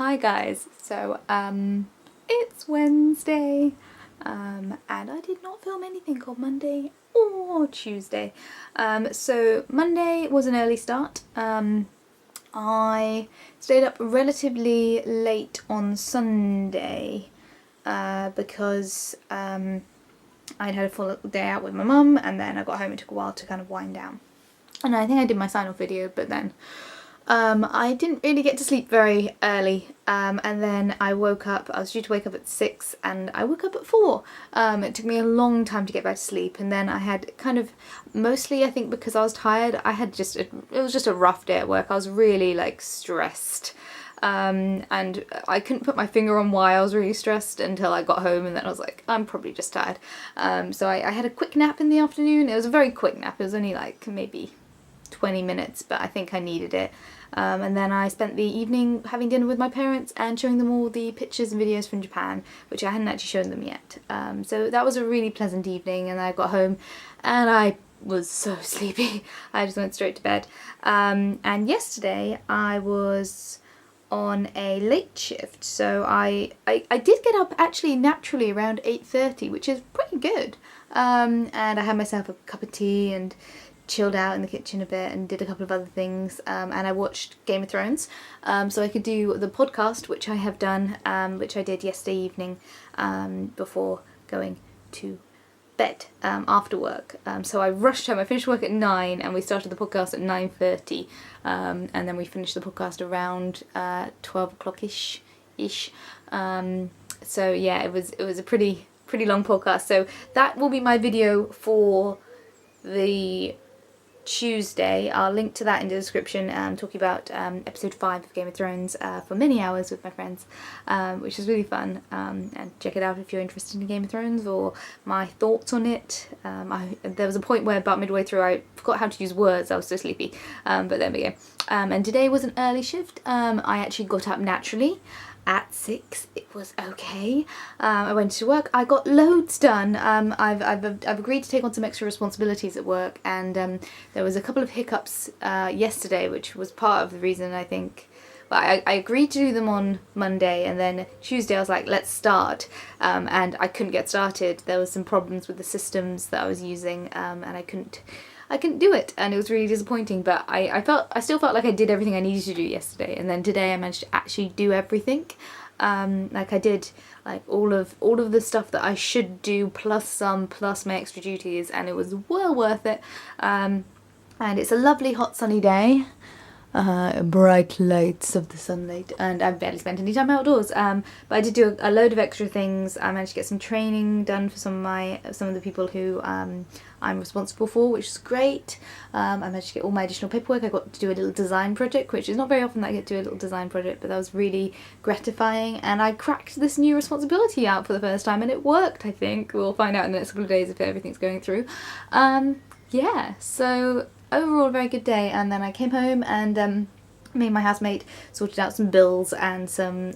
Hi guys, so it's Wednesday and I did not film anything on Monday or Tuesday. So Monday was an early start. I stayed up relatively late on Sunday because I'd had a full day out with my mum, and then I got home and took a while to kind of wind down. And I think I did my sign-off video, but then I didn't really get to sleep very early, and then I woke up. I was due to wake up at 6 and I woke up at 4. It took me a long time to get back to sleep, and then I had kind of, mostly I think because I was tired, it was just a rough day at work. I was really like stressed, and I couldn't put my finger on why I was really stressed until I got home, and then I was like, I'm probably just tired. So I had a quick nap in the afternoon. It was a very quick nap. It was only like maybe 20 minutes, but I think I needed it. And then I spent the evening having dinner with my parents and showing them all the pictures and videos from Japan, which I hadn't actually shown them yet. So that was a really pleasant evening, and I got home and I was so sleepy. I just went straight to bed. And yesterday I was on a late shift, so I did get up actually naturally around 8:30, which is pretty good. And I had myself a cup of tea and chilled out in the kitchen a bit and did a couple of other things, and I watched Game of Thrones, so I could do the podcast, which I have done, which I did yesterday evening before going to bed after work. So I rushed home. I finished work at 9 and we started the podcast at 9:30, and then we finished the podcast around 12 o'clock-ish. So yeah, it was a pretty long podcast. So that will be my video for the Tuesday. I'll link to that in the description, talking about episode 5 of Game of Thrones for many hours with my friends, which is really fun, and check it out if you're interested in Game of Thrones or my thoughts on it. There was a point where about midway through I forgot how to use words, I was so sleepy, but there we go. And today was an early shift. I actually got up naturally at 6. It was okay. I went to work. I got loads done. I've agreed to take on some extra responsibilities at work, and there was a couple of hiccups yesterday, which was part of the reason I think. But I agreed to do them on Monday, and then Tuesday I was like, let's start, and I couldn't get started. There was some problems with the systems that I was using, and I couldn't do it, and it was really disappointing, but I still felt like I did everything I needed to do yesterday, and then today I managed to actually do everything. Like I did like all of the stuff that I should do, plus my extra duties, and it was well worth it. And it's a lovely hot sunny day. Bright lights of the sunlight, and I've barely spent any time outdoors, but I did do a load of extra things. I managed to get some training done for some of the people who I'm responsible for, which is great. I managed to get all my additional paperwork. I got to do a little design project, which is not very often that I get to do a little design project, but that was really gratifying, and I cracked this new responsibility out for the first time, and it worked, I think. We'll find out in the next couple of days if everything's going through. Yeah, so overall a very good day, and then I came home and me and my housemate sorted out some bills and some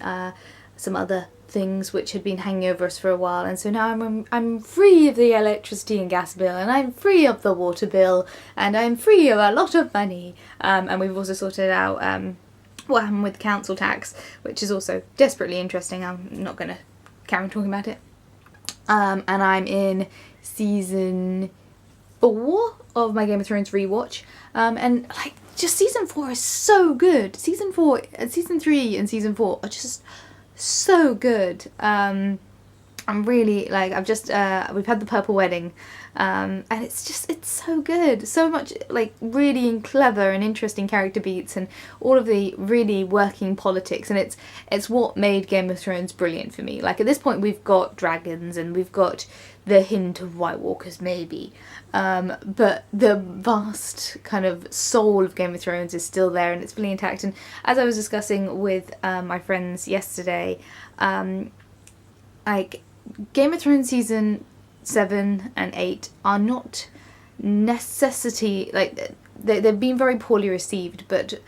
other things which had been hanging over us for a while, and so now I'm free of the electricity and gas bill, and I'm free of the water bill, and I'm free of a lot of money, and we've also sorted out what happened with council tax, which is also desperately interesting. I'm not going to carry on talking about it. And I'm in season 4 of my Game of Thrones rewatch, and like just season 4 is so good. Season 3 and season 4 are just so good. I'm really like, I've just we've had the Purple Wedding, and it's so good. So much like really clever and interesting character beats, and all of the really working politics, and it's what made Game of Thrones brilliant for me. Like at this point we've got dragons and we've got the hint of White Walkers maybe, but the vast kind of soul of Game of Thrones is still there, and it's fully intact. And as I was discussing with my friends yesterday, like Game of Thrones season 7 and 8 are not necessity, like they've been very poorly received, but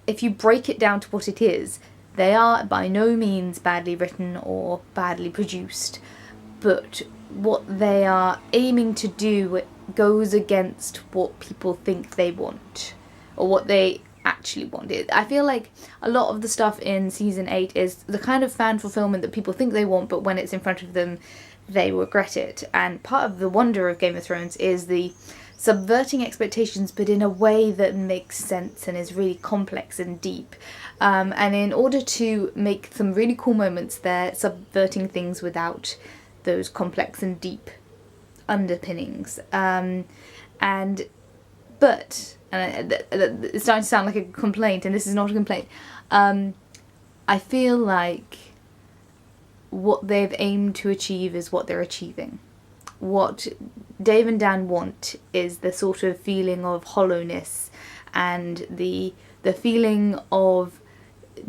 if you break it down to what it is, they are by no means badly written or badly produced, but what they are aiming to do goes against what people think they want, or what they actually want it. I feel like a lot of the stuff in season 8 is the kind of fan fulfillment that people think they want, but when it's in front of them, they regret it. And part of the wonder of Game of Thrones is the subverting expectations, but in a way that makes sense and is really complex and deep. And in order to make some really cool moments, they're subverting things without those complex and deep underpinnings. But it's starting to sound like a complaint, and this is not a complaint. I feel like what they've aimed to achieve is what they're achieving. What Dave and Dan want is the sort of feeling of hollowness and the feeling of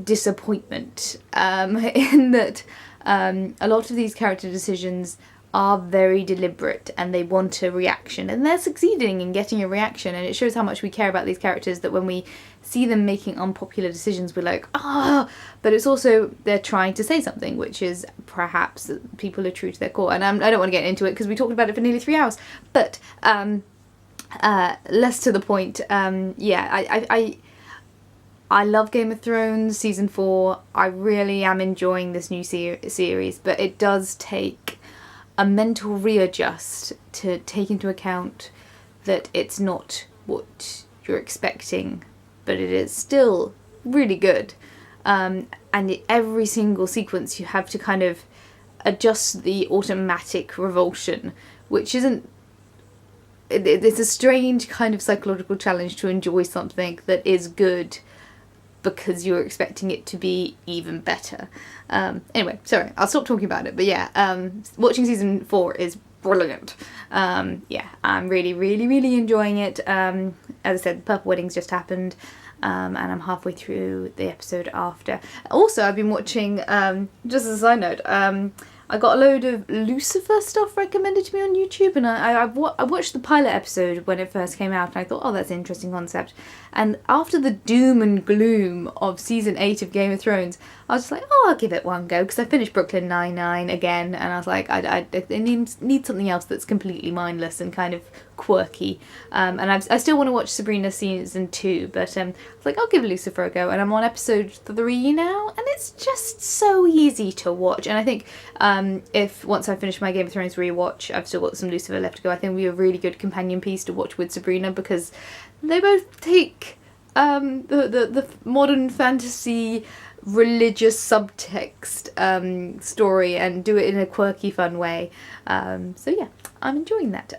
disappointment, in that a lot of these character decisions are very deliberate and they want a reaction, and they're succeeding in getting a reaction, and it shows how much we care about these characters, that when we see them making unpopular decisions we're like, but it's also they're trying to say something, which is perhaps that people are true to their core. And I don't want to get into it because we talked about it for nearly 3 hours, but less to the point, I love Game of Thrones season 4. I really am enjoying this new series, but it does take a mental readjust to take into account that it's not what you're expecting, but it is still really good. And every single sequence you have to kind of adjust the automatic revulsion, which isn't... It's a strange kind of psychological challenge to enjoy something that is good because you're expecting it to be even better. Anyway, sorry, I'll stop talking about it. But yeah, watching season 4 is brilliant. I'm really, really, really enjoying it. As I said, the Purple Wedding's just happened, and I'm halfway through the episode after. Also, I've been watching, just as a side note, I got a load of Lucifer stuff recommended to me on YouTube, and I watched the pilot episode when it first came out, and I thought, oh, that's an interesting concept. And after the doom and gloom of season 8 of Game of Thrones, I was just like, oh, I'll give it one go, because I finished Brooklyn Nine-Nine again, and I was like, I need something else that's completely mindless and kind of quirky. And I still want to watch Sabrina season 2, but I was like, I'll give Lucifer a go, and I'm on episode 3 now, and it's just so easy to watch. And I think if once I finish my Game of Thrones rewatch, I've still got some Lucifer left to go, I think it'll be a really good companion piece to watch with Sabrina, because they both take the modern fantasy religious subtext story and do it in a quirky, fun way. So yeah, I'm enjoying that.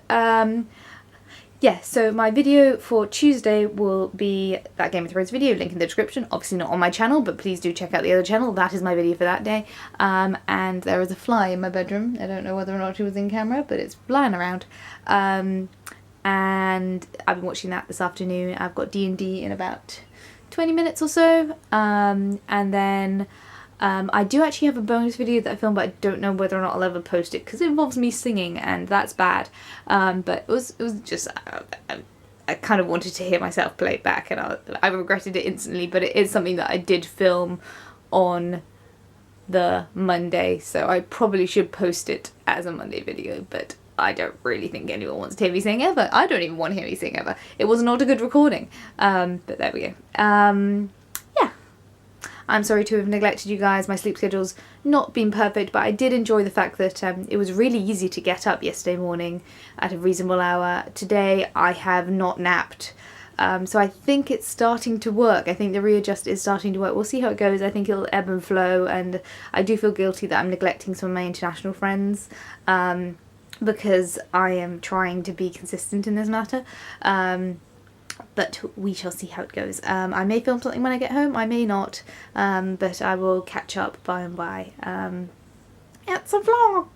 So my video for Tuesday will be that Game of Thrones video, link in the description. Obviously not on my channel, but please do check out the other channel. That is my video for that day. And there is a fly in my bedroom. I don't know whether or not it was in camera, but it's flying around. And I've been watching that this afternoon. I've got D&D in about 20 minutes or so. And then I do actually have a bonus video that I filmed, but I don't know whether or not I'll ever post it because it involves me singing, and that's bad. But it was just... I kind of wanted to hear myself play it back, and I regretted it instantly, but it is something that I did film on the Monday, so I probably should post it as a Monday video, but I don't really think anyone wants to hear me sing ever. I don't even want to hear me sing ever. It was not a good recording. But there we go. Yeah. I'm sorry to have neglected you guys. My sleep schedule's not been perfect, but I did enjoy the fact that it was really easy to get up yesterday morning at a reasonable hour. Today I have not napped. So I think it's starting to work. I think the readjust is starting to work. We'll see how it goes. I think it'll ebb and flow, and I do feel guilty that I'm neglecting some of my international friends. Because I am trying to be consistent in this matter, but we shall see how it goes. I may film something when I get home, I may not, but I will catch up by and by. It's a vlog!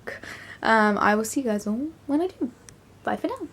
I will see you guys all when I do. Bye for now.